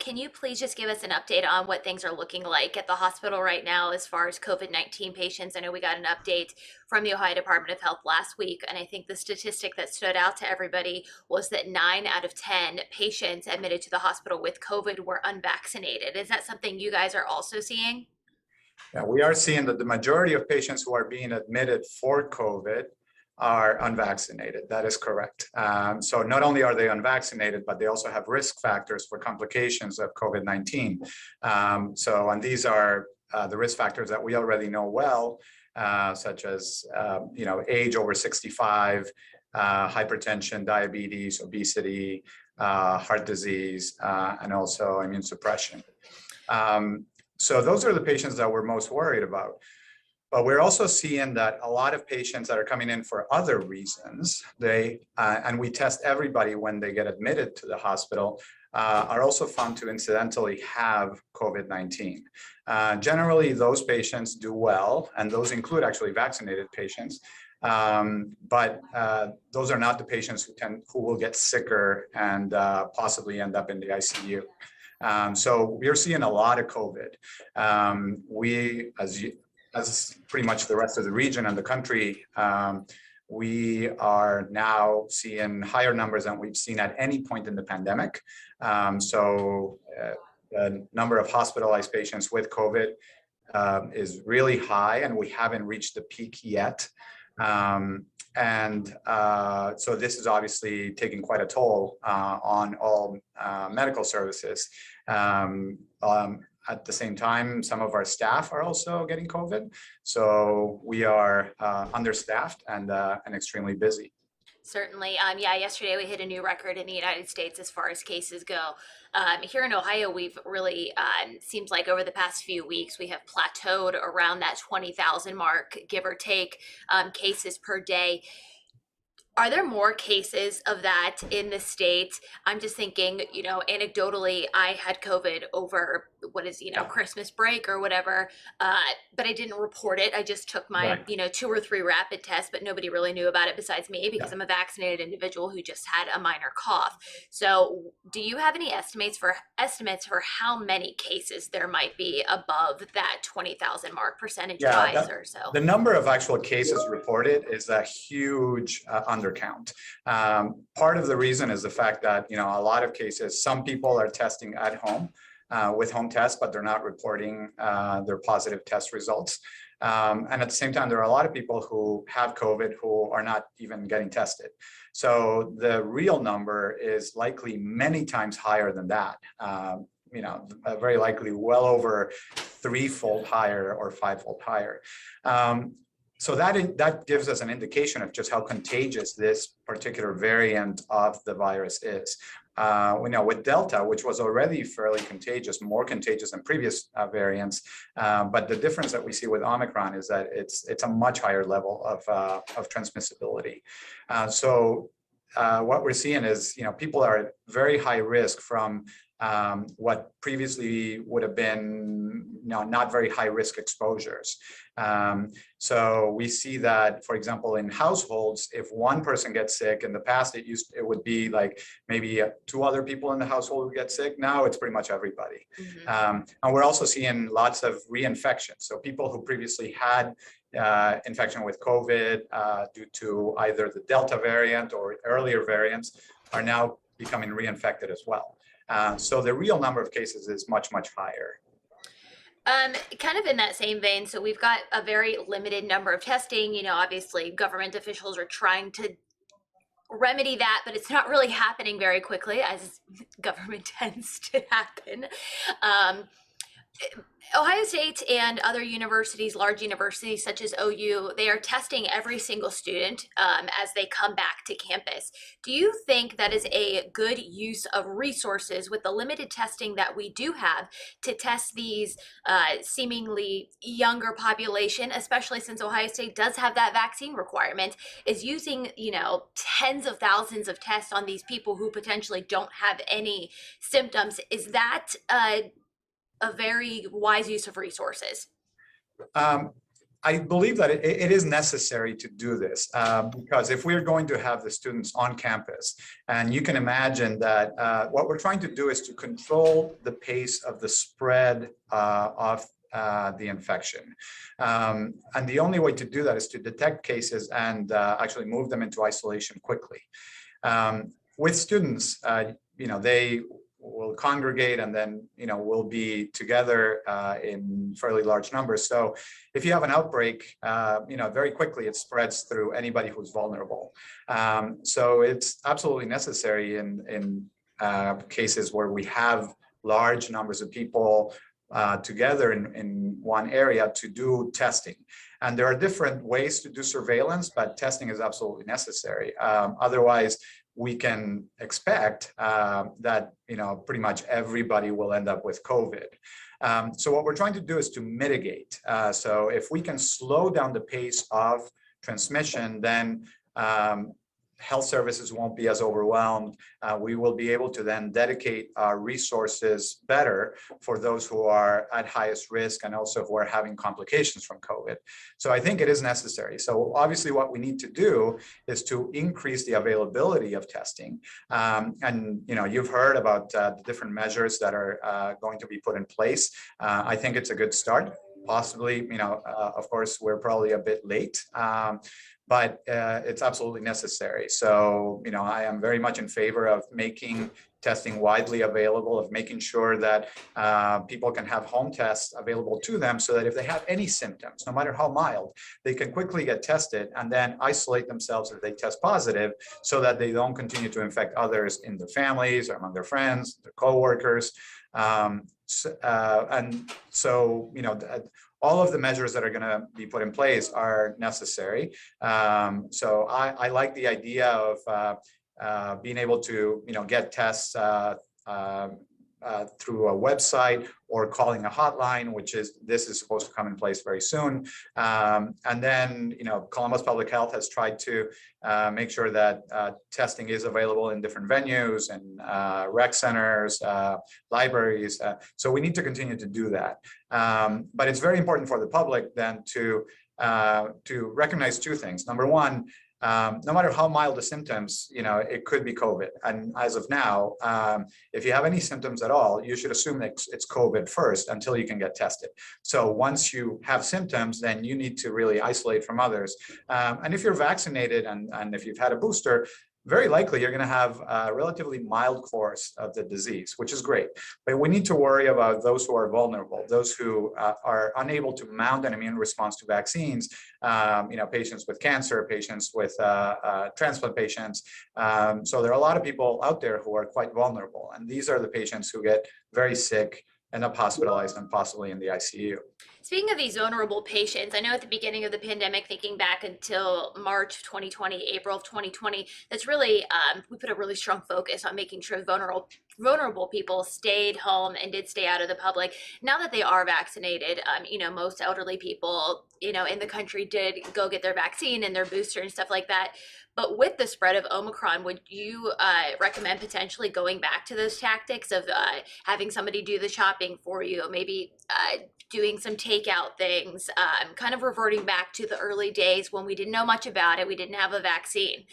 can you please just give us an update on what things are looking like at the hospital right now as far as COVID-19 patients? I know we got an update from the Ohio Department of Health last week, and I think the statistic that stood out to everybody was that 9 out of 10 patients admitted to the hospital with COVID were unvaccinated. Is that something you guys are also seeing? Yeah, we are seeing that the majority of patients who are being admitted for COVID are unvaccinated. That is correct. So not only are they unvaccinated, but they also have risk factors for complications of COVID-19. And these are the risk factors that we already know well, such as age over 65, hypertension, diabetes, obesity, heart disease, and also immune suppression. So those are the patients that we're most worried about. But we're also seeing that a lot of patients that are coming in for other reasons, and we test everybody when they get admitted to the hospital, are also found to incidentally have COVID-19. Generally, those patients do well, and those include actually vaccinated patients. But those are not the patients who will get sicker and possibly end up in the ICU. So we're seeing a lot of COVID. As pretty much the rest of the region and the country, we are now seeing higher numbers than we've seen at any point in the pandemic. The number of hospitalized patients with COVID is really high, and we haven't reached the peak yet. So this is obviously taking quite a toll on all medical services. At the same time, some of our staff are also getting COVID. So we are understaffed and extremely busy. Certainly. Yesterday we hit a new record in the United States as far as cases go. Here in Ohio, we've really, seems like over the past few weeks, we have plateaued around that 20,000 mark, give or take, cases per day. Are there more cases of that in the state? I'm just thinking, anecdotally, I had COVID over Christmas break or whatever, but I didn't report it. I just took my, Right. 2 or 3 rapid tests, but nobody really knew about it besides me because Yeah. I'm a vaccinated individual who just had a minor cough. So, do you have any estimates for how many cases there might be above that 20,000 mark percentage wise or so? The number of actual cases reported is a huge undercount. Part of the reason is the fact that a lot of cases, some people are testing at home with home tests, but they're not reporting their positive test results. And at the same time, there are a lot of people who have COVID who are not even getting tested. So the real number is likely many times higher than that. Very likely well over 3-fold higher or 5-fold higher. So that gives us an indication of just how contagious this particular variant of the virus is. We know with Delta, which was already fairly contagious, more contagious than previous variants, but the difference that we see with Omicron is that it's a much higher level of transmissibility. So what we're seeing is, people are at very high risk from what previously would have been not very high risk exposures. So we see that, for example, in households, if one person gets sick, in the past it would be like maybe 2 other people in the household who get sick. Now it's pretty much everybody. Mm-hmm. And we're also seeing lots of reinfections. So people who previously had infection with COVID due to either the Delta variant or earlier variants are now becoming reinfected as well. So the real number of cases is much, much higher. Kind of in that same vein, so we've got a very limited number of testing. Obviously government officials are trying to remedy that, but it's not really happening very quickly, as government tends to happen. Ohio State and other universities, large universities such as OU, they are testing every single student as they come back to campus. Do you think that is a good use of resources with the limited testing that we do have to test these seemingly younger population, especially since Ohio State does have that vaccine requirement, is using, tens of thousands of tests on these people who potentially don't have any symptoms? Is that a very wise use of resources? I believe that it is necessary to do this because if we're going to have the students on campus, and you can imagine that what we're trying to do is to control the pace of the spread of the infection. And the only way to do that is to detect cases and actually move them into isolation quickly. With students, they will congregate and then, we'll be together in fairly large numbers. So if you have an outbreak, very quickly it spreads through anybody who's vulnerable. So it's absolutely necessary in cases where we have large numbers of people together in one area to do testing. And there are different ways to do surveillance, but testing is absolutely necessary. Otherwise, we can expect that pretty much everybody will end up with COVID. So what we're trying to do is to mitigate. So if we can slow down the pace of transmission, then health services won't be as overwhelmed. We will be able to then dedicate our resources better for those who are at highest risk and also who are having complications from COVID. So I think it is necessary. So obviously what we need to do is to increase the availability of testing. And you've heard about the different measures that are going to be put in place. I think it's a good start. Possibly, of course, we're probably a bit late. But it's absolutely necessary. So, I am very much in favor of making testing widely available, of making sure that people can have home tests available to them so that if they have any symptoms, no matter how mild, they can quickly get tested and then isolate themselves if they test positive so that they don't continue to infect others in their families or among their friends, their coworkers. And so, all of the measures that are going to be put in place are necessary. So I like the idea of being able to, get tests through a website or calling a hotline, this is supposed to come in place very soon. And then, Columbus Public Health has tried to make sure that testing is available in different venues and rec centers, libraries. So we need to continue to do that. But it's very important for the public then to recognize two things. Number one, no matter how mild the symptoms, it could be COVID. And as of now, if you have any symptoms at all, you should assume that it's COVID first until you can get tested. So once you have symptoms, then you need to really isolate from others. And if you're vaccinated and if you've had a booster, very likely you're going to have a relatively mild course of the disease, which is great. But we need to worry about those who are vulnerable, those who are unable to mount an immune response to vaccines, patients with cancer, patients with transplant patients. So there are a lot of people out there who are quite vulnerable. And these are the patients who get very sick, end up hospitalized, and possibly in the ICU. Speaking of these vulnerable patients, I know at the beginning of the pandemic, thinking back until March of 2020, April of 2020, that's really, we put a really strong focus on making sure vulnerable people stayed home and did stay out of the public. Now that they are vaccinated, most elderly people, in the country did go get their vaccine and their booster and stuff like that. But with the spread of Omicron, would you recommend potentially going back to those tactics of having somebody do the shopping for you, maybe doing some takeout things, kind of reverting back to the early days when we didn't know much about it, we didn't have a vaccine,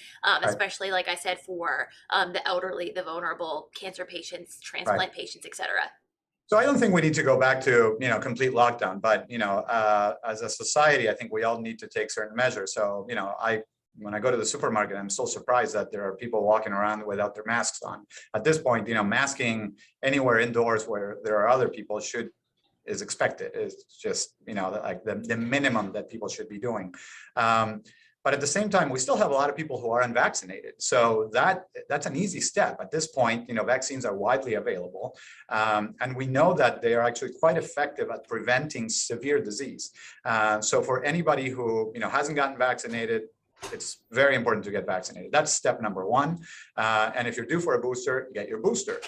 especially, like I said, for the elderly, the vulnerable, cancer patients, transplant patients, et cetera? So I don't think we need to go back to, complete lockdown, but, as a society, I think we all need to take certain measures. So, when I go to the supermarket, I'm still surprised that there are people walking around without their masks on. At this point, masking anywhere indoors where there are other people is expected. It's just, like the minimum that people should be doing. But at the same time, we still have a lot of people who are unvaccinated. So that's an easy step. At this point, vaccines are widely available. And we know that they are actually quite effective at preventing severe disease. So for anybody who hasn't gotten vaccinated, it's very important to get vaccinated. That's step number one. And if you're due for a booster, get your booster.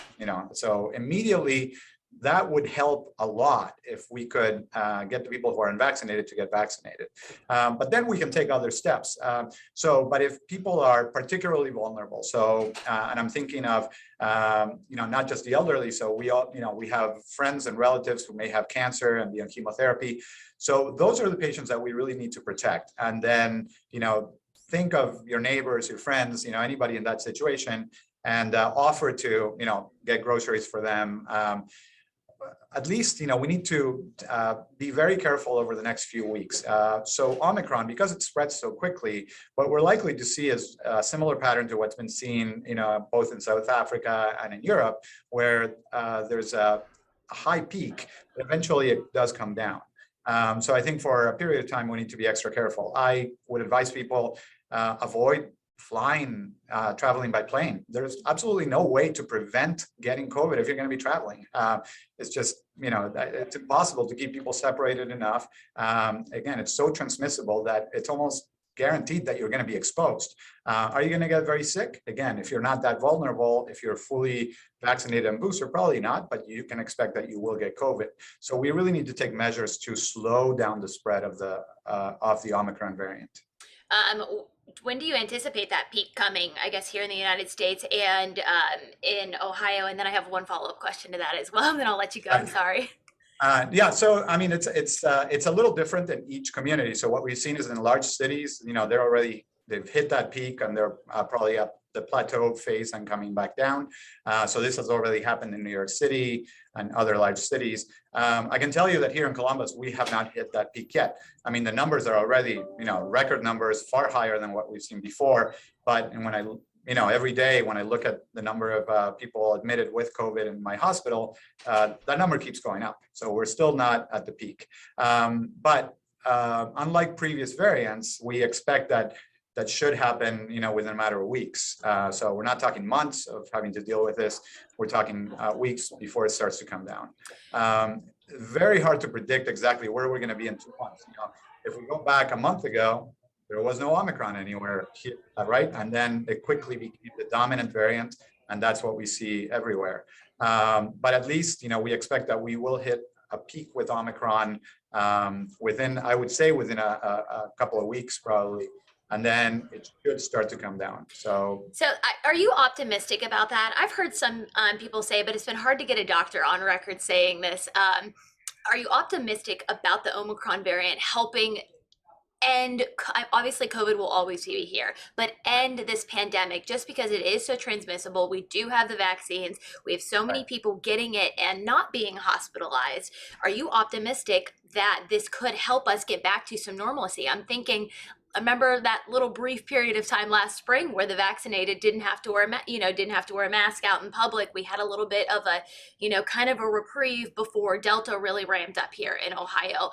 So immediately that would help a lot if we could get the people who are unvaccinated to get vaccinated. But then we can take other steps. But if people are particularly vulnerable, and I'm thinking of, not just the elderly. So we all, we have friends and relatives who may have cancer and be on chemotherapy. So those are the patients that we really need to protect. And then, think of your neighbors, your friends, anybody in that situation, and offer to, get groceries for them. At least, we need to be very careful over the next few weeks. So Omicron, because it spreads so quickly, what we're likely to see is a similar pattern to what's been seen, both in South Africa and in Europe, where there's a high peak, but eventually it does come down. So I think for a period of time, we need to be extra careful. I would advise people avoid flying, traveling by plane. There's absolutely no way to prevent getting COVID if you're going to be traveling. It's just, it's impossible to keep people separated enough. Again, it's so transmissible that it's almost guaranteed that you're going to be exposed. Are you going to get very sick? Again, if you're not that vulnerable, if you're fully vaccinated and booster, probably not, but you can expect that you will get COVID. So we really need to take measures to slow down the spread of the Omicron variant. When do you anticipate that peak coming, I guess, here in the United States and in Ohio? And then I have one follow-up question to that as well, and then I'll let you go. I'm sorry. Yeah, so I mean, it's a little different in each community. So what we've seen is in large cities, they've hit that peak and they're probably up the plateau phase and coming back down. So this has already happened in New York City and other large cities. I can tell you that here in Columbus, we have not hit that peak yet. I mean, the numbers are already, record numbers, far higher than what we've seen before. But when every day when I look at the number of people admitted with COVID in my hospital, that number keeps going up. So we're still not at the peak. But unlike previous variants, we expect that should happen, within a matter of weeks. So we're not talking months of having to deal with this. We're talking weeks before it starts to come down. Very hard to predict exactly where we're going to be in 2 months. If we go back a month ago, there was no Omicron anywhere, right? And then it quickly became the dominant variant, and that's what we see everywhere. But at least, we expect that we will hit a peak with Omicron within a couple of weeks, probably. And then it should start to come down. So are you optimistic about that? I've heard some people say, but it's been hard to get a doctor on record saying this. Are you optimistic about the Omicron variant helping end, obviously COVID will always be here, but end this pandemic just because it is so transmissible? We do have the vaccines. We have so many people getting it and not being hospitalized. Are you optimistic that this could help us get back to some normalcy? I'm thinking, I remember that little brief period of time last spring where the vaccinated didn't have to wear a mask out in public. We had a little bit of a, kind of a reprieve before Delta really ramped up here in Ohio.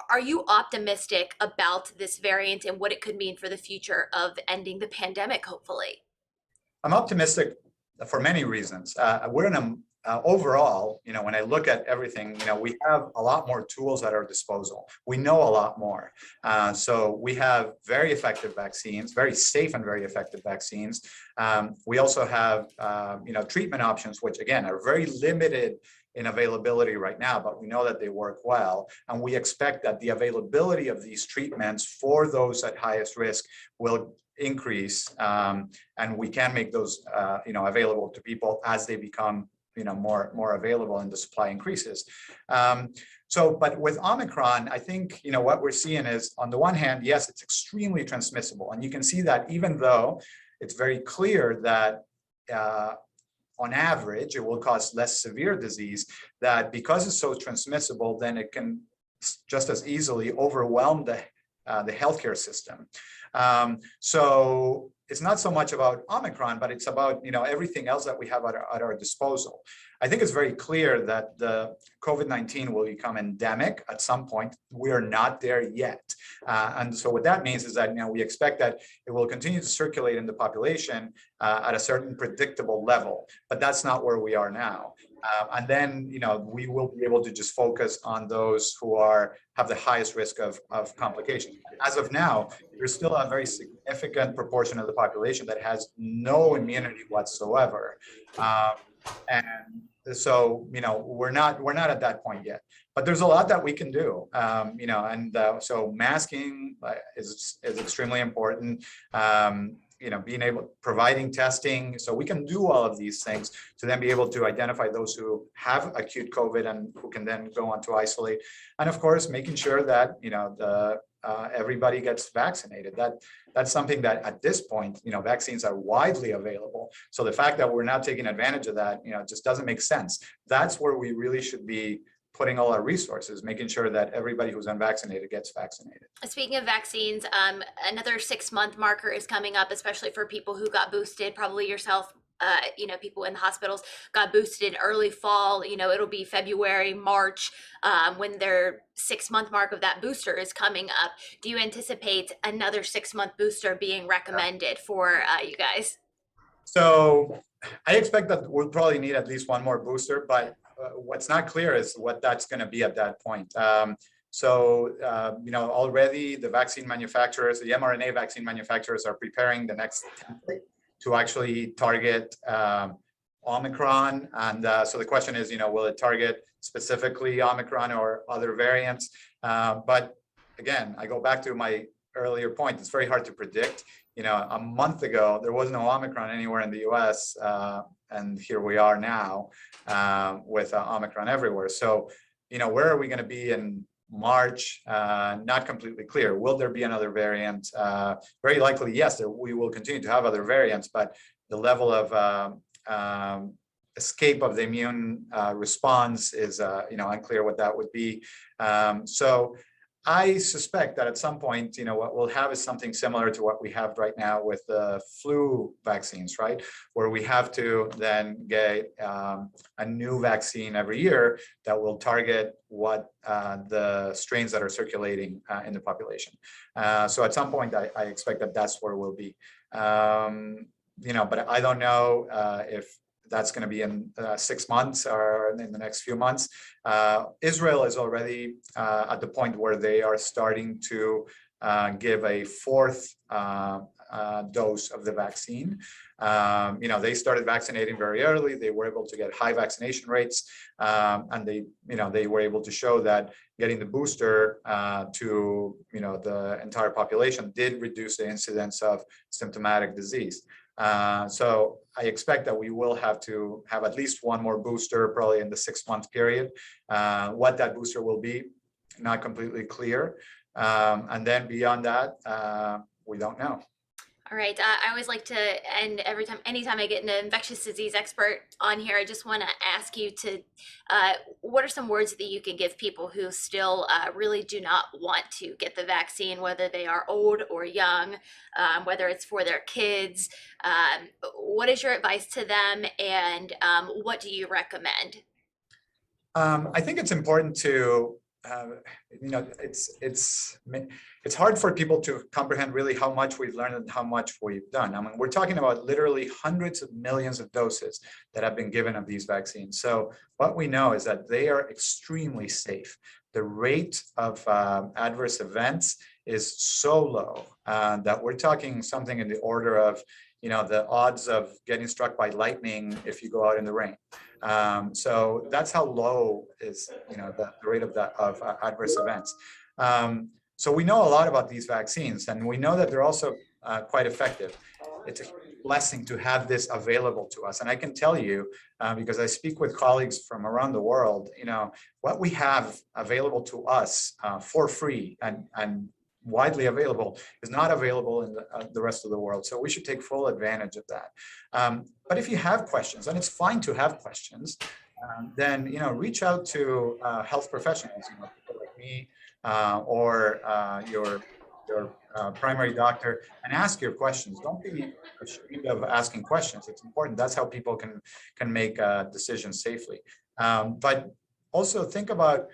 Are you optimistic about this variant and what it could mean for the future of ending the pandemic, hopefully? I'm optimistic for many reasons. We're in a overall, when I look at everything, we have a lot more tools at our disposal. We know a lot more. So we have very effective vaccines, very safe and very effective vaccines. We also have, treatment options, which again are very limited in availability right now, but we know that they work well. And we expect that the availability of these treatments for those at highest risk will increase. And we can make those, available to people as they become more available and the supply increases. But with Omicron, I think, what we're seeing is, on the one hand, yes, it's extremely transmissible. And you can see that even though it's very clear that on average, it will cause less severe disease, that because it's so transmissible, then it can just as easily overwhelm the healthcare system. So it's not so much about Omicron, but it's about everything else that we have at our disposal. I think it's very clear that the COVID-19 will become endemic at some point. We are not there yet. And so what that means is that we expect that it will continue to circulate in the population at a certain predictable level, but that's not where we are now. And then, we will be able to just focus on those who have the highest risk of complications. As of now, there's still a very significant proportion of the population that has no immunity whatsoever. And So, we're not at that point yet, but there's a lot that we can do. And so masking is extremely important. Being able, providing testing, so we can do all of these things to then be able to identify those who have acute COVID and who can then go on to isolate. And of course, making sure that, everybody gets vaccinated. That's something that at this point, vaccines are widely available. So the fact that we're not taking advantage of that, just doesn't make sense. That's where we really should be putting all our resources, making sure that everybody who's unvaccinated gets vaccinated. Speaking of vaccines, another 6 month marker is coming up, especially for people who got boosted, probably yourself. People in the hospitals got boosted early fall. It'll be February, March, when their 6 month mark of that booster is coming up. Do you anticipate another 6 month booster being recommended for you guys? So I expect that we'll probably need at least one more booster, but what's not clear is what that's going to be at that point. Already the vaccine manufacturers, the mRNA vaccine manufacturers, are preparing the next template to actually target Omicron. And so the question is, will it target specifically Omicron or other variants? But again, I go back to my earlier point. It's very hard to predict. A month ago, there was no Omicron anywhere in the US, and here we are now with Omicron everywhere. So, where are we going to be in March? Not completely clear. Will there be another variant? Very likely, yes, we will continue to have other variants, but the level of escape of the immune response is, unclear what that would be. So I suspect that at some point, what we'll have is something similar to what we have right now with the flu vaccines, right? Where we have to then get a new vaccine every year that will target what the strains that are circulating in the population. So at some point, I expect that that's where we'll be. But I don't know if that's going to be in 6 months or in the next few months. Israel is already at the point where they are starting to give a fourth dose of the vaccine. They started vaccinating very early. They were able to get high vaccination rates, and they were able to show that getting the booster to the entire population did reduce the incidence of symptomatic disease. So I expect that we will have to have at least one more booster, probably in the 6 month period. What that booster will be, not completely clear. And then beyond that, we don't know. All right. I always like to end anytime I get an infectious disease expert on here, I just want to ask you what are some words that you can give people who still really do not want to get the vaccine, whether they are old or young, whether it's for their kids? What is your advice to them, and what do you recommend? I think it's important to, it's hard for people to comprehend really how much we've learned and how much we've done. I mean, we're talking about literally hundreds of millions of doses that have been given of these vaccines. So what we know is that they are extremely safe. The rate of adverse events is so low that we're talking something in the order of, the odds of getting struck by lightning if you go out in the rain. So that's how low is, the rate of adverse events. So we know a lot about these vaccines, and we know that they're also quite effective. It's a blessing to have this available to us. And I can tell you, because I speak with colleagues from around the world, what we have available to us for free and widely available is not available in the rest of the world. So we should take full advantage of that. But if you have questions, and it's fine to have questions, then reach out to health professionals, people like me or your primary doctor, and ask your questions. Don't be ashamed of asking questions. It's important. That's how people can make decisions safely. But also think about,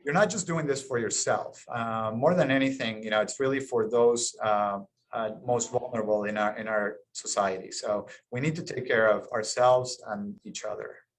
you're not just doing this for yourself. More than anything, it's really for those most vulnerable in our society. So we need to take care of ourselves and each other.